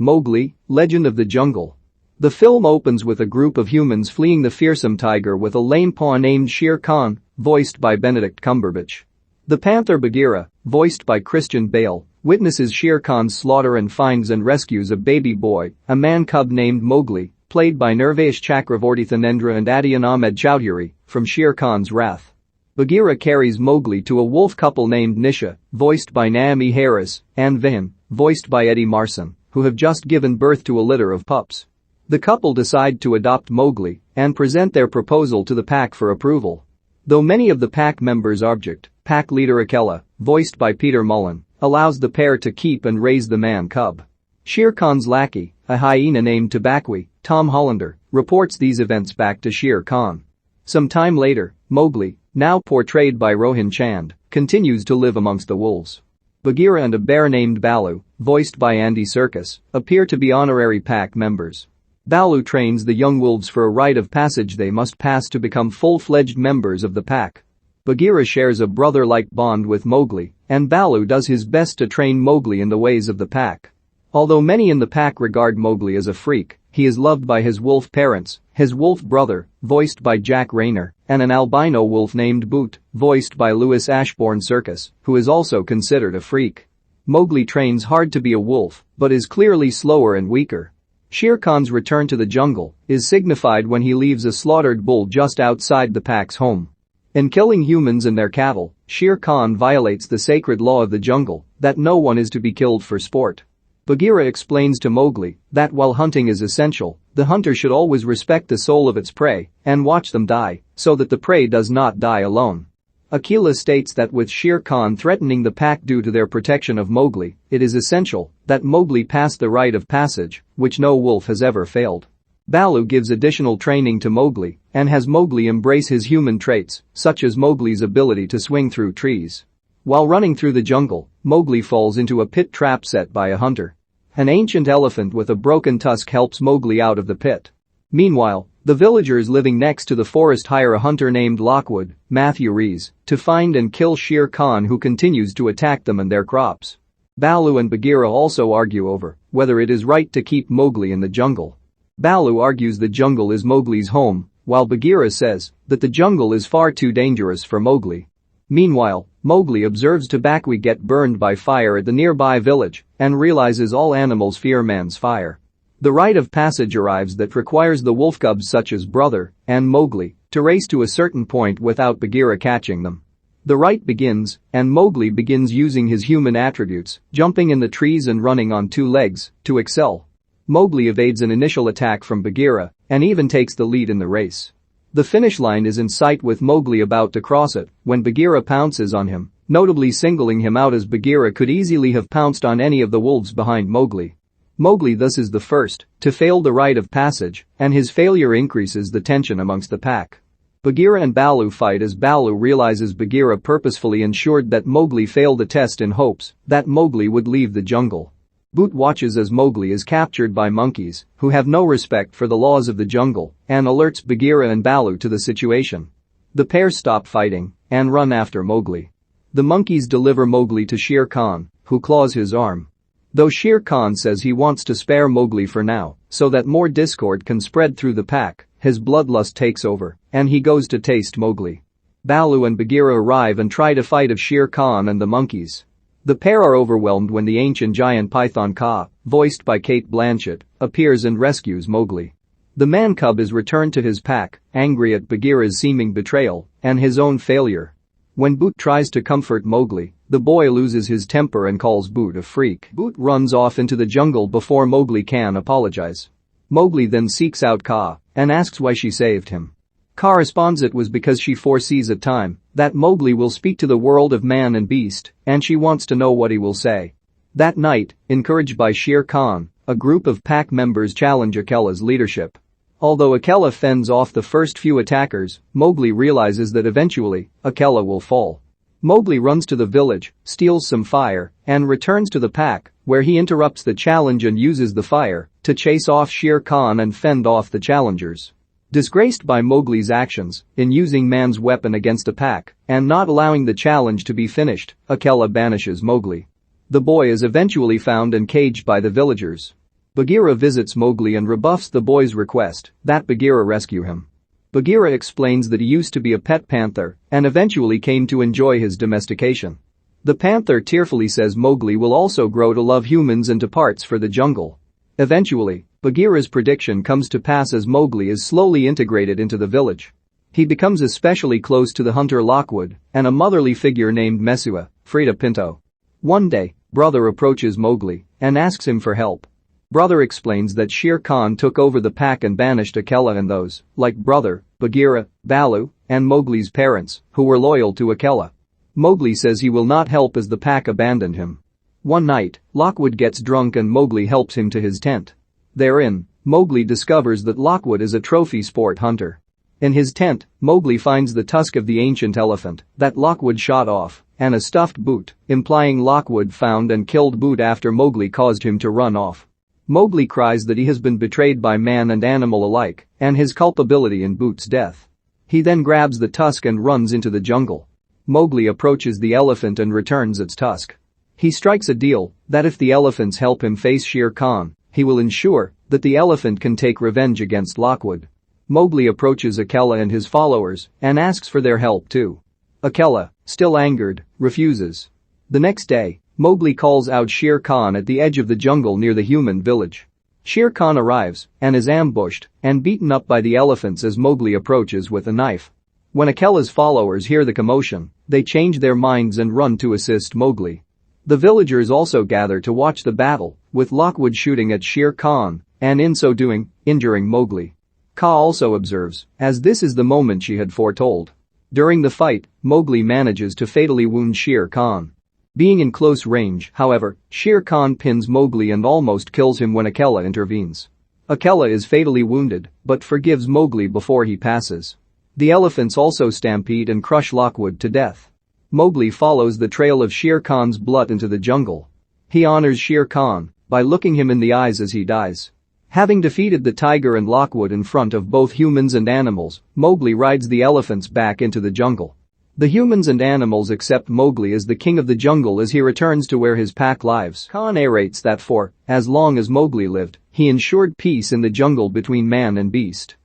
MOWGLI, Legend of the Jungle. The film opens with a group of humans fleeing the fearsome tiger with a lame paw named Shere Khan, voiced by Benedict Cumberbatch. The panther Bagheera, voiced by Bale, witnesses Shere Khan's slaughter and finds and rescues a baby boy, a man-cub named MOWGLI, played by Nirvesh Chakravorty-Thanendra and Adyan Ahmed Chowdhury, from Shere Khan's wrath. Bagheera carries MOWGLI to a wolf couple named Nisha, voiced by Naomie and Vihan, voiced by Marsan, who have just given birth to a litter of pups. The couple decide to adopt MOWGLI and present their proposal to the pack for approval. Though many of the pack members object, pack leader Akela, voiced by Mullan, allows the pair to keep and raise the man-cub. Shere Khan's lackey, a hyena named Tabaqui, Tom Hollander, reports these events back to Shere Khan. Some time later, MOWGLI, now portrayed by Rohan, continues to live amongst the wolves. Bagheera and a bear named Balu, voiced by Serkis, appear to be honorary pack members. Balu trains the young wolves for a rite of passage they must pass to become full-fledged members of the pack. Bagheera shares a brother-like bond with MOWGLI, and Balu does his best to train MOWGLI in the ways of the pack. Although many in the pack regard MOWGLI as a freak, he is loved by his wolf parents, his wolf brother, voiced by Jack Rayner, and an albino wolf named Boot, voiced by Louis Ashbourne Serkis, who is also considered a freak. MOWGLI trains hard to be a wolf, but is clearly slower and weaker. Shere Khan's return to the jungle is signified when he leaves a slaughtered bull just outside the pack's home. In killing humans and their cattle, Shere Khan violates the sacred law of the jungle that no one is to be killed for sport. Bagheera explains to MOWGLI that while hunting is essential, the hunter should always respect the soul of its prey and watch them die so that the prey does not die alone. Akela states that with Shere Khan threatening the pack due to their protection of MOWGLI, it is essential that MOWGLI pass the rite of passage, which no wolf has ever failed. Balu gives additional training to MOWGLI and has MOWGLI embrace his human traits, such as MOWGLI's ability to swing through trees. While running through the jungle, MOWGLI falls into a pit trap set by a hunter. An ancient elephant with a broken tusk helps MOWGLI out of the pit. Meanwhile, the villagers living next to the forest hire a hunter named Lockwood, Matthew Rees, to find and kill Shere Khan, who continues to attack them and their crops. Balu and Bagheera also argue over whether it is right to keep MOWGLI in the jungle. Balu argues the jungle is MOWGLI's home, while Bagheera says that the jungle is far too dangerous for MOWGLI. Meanwhile, MOWGLI observes Tabaqui get burned by fire at the nearby village and realizes all animals fear man's fire. The rite of passage arrives that requires the wolf cubs such as Brother and MOWGLI to race to a certain point without Bagheera catching them. The rite begins, and MOWGLI begins using his human attributes, jumping in the trees and running on two legs, to excel. MOWGLI evades an initial attack from Bagheera and even takes the lead in the race. The finish line is in sight with MOWGLI about to cross it when Bagheera pounces on him, notably singling him out as Bagheera could easily have pounced on any of the wolves behind MOWGLI. MOWGLI thus is the first to fail the rite of passage, and his failure increases the tension amongst the pack. Bagheera and Balu fight as Balu realizes Bagheera purposefully ensured that MOWGLI failed the test in hopes that MOWGLI would leave the jungle. Boot watches as MOWGLI is captured by monkeys who have no respect for the laws of the jungle and alerts Bagheera and Balu to the situation. The pair stop fighting and run after MOWGLI. The monkeys deliver MOWGLI to Shere Khan, who claws his arm. Though Shere Khan says he wants to spare MOWGLI for now so that more discord can spread through the pack, his bloodlust takes over and he goes to taste MOWGLI. Balu and Bagheera arrive and try to fight Shere Khan and the monkeys. The pair are overwhelmed when the ancient giant python Cate, voiced by Cate Blanchett, appears and rescues MOWGLI. The man-cub is returned to his pack, angry at Bagheera's seeming betrayal and his own failure. When Boot tries to comfort MOWGLI, the boy loses his temper and calls Boot a freak. Boot runs off into the jungle before MOWGLI can apologize. MOWGLI then seeks out Cate and asks why she saved him. Cate responds it was because she foresees a time that MOWGLI will speak to the world of man and beast, and she wants to know what he will say. That night, encouraged by Shere Khan, a group of pack members challenge Akela's leadership. Although Akela fends off the first few attackers, MOWGLI realizes that eventually, Akela will fall. MOWGLI runs to the village, steals some fire, and returns to the pack, where he interrupts the challenge and uses the fire to chase off Shere Khan and fend off the challengers. Disgraced by MOWGLI's actions in using man's weapon against a pack and not allowing the challenge to be finished, Akela banishes MOWGLI. The boy is eventually found and caged by the villagers. Bagheera visits Mowgli and rebuffs the boy's request that Bagheera rescue him. Bagheera explains that he used to be a pet panther and eventually came to enjoy his domestication. The panther tearfully says Mowgli will also grow to love humans and departs for the jungle. Eventually, Bagheera's prediction comes to pass as Mowgli is slowly integrated into the village. He becomes especially close to the hunter Lockwood and a motherly figure named Mesua, Freida Pinto. One day, Brother approaches Mowgli and asks him for help. Brother explains that Shere Khan took over the pack and banished Akela and those, like Brother, Bagheera, Baloo, and Mowgli's parents, who were loyal to Akela. Mowgli says he will not help as the pack abandoned him. One night, Lockwood gets drunk and Mowgli helps him to his tent. Therein, Mowgli discovers that Lockwood is a trophy sport hunter. In his tent, Mowgli finds the tusk of the ancient elephant that Lockwood shot off and a stuffed boot, implying Lockwood found and killed Boot after Mowgli caused him to run off. Mowgli cries that he has been betrayed by man and animal alike and his culpability in Boot's death. He then grabs the tusk and runs into the jungle. Mowgli approaches the elephant and returns its tusk. He strikes a deal that if the elephants help him face Shere Khan, he will ensure that the elephant can take revenge against Lockwood. Mowgli approaches Akela and his followers and asks for their help too. Akela, still angered, refuses. The next day, Mowgli calls out Shere Khan at the edge of the jungle near the human village. Shere Khan arrives and is ambushed and beaten up by the elephants as Mowgli approaches with a knife. When Akela's followers hear the commotion, they change their minds and run to assist Mowgli. The villagers also gather to watch the battle, with Lockwood shooting at Shere Khan and in so doing, injuring Mowgli. Kaa also observes, as this is the moment she had foretold. During the fight, Mowgli manages to fatally wound Shere Khan. Being in close range, however, Shere Khan pins Mowgli and almost kills him when Akela intervenes. Akela is fatally wounded, but forgives Mowgli before he passes. The elephants also stampede and crush Lockwood to death. Mowgli follows the trail of Shere Khan's blood into the jungle. He honors Shere Khan by looking him in the eyes as he dies. Having defeated the tiger and Lockwood in front of both humans and animals, Mowgli rides the elephants back into the jungle. The humans and animals accept Mowgli as the king of the jungle as he returns to where his pack lives. Kaa narrates that for as long as Mowgli lived, he ensured peace in the jungle between man and beast.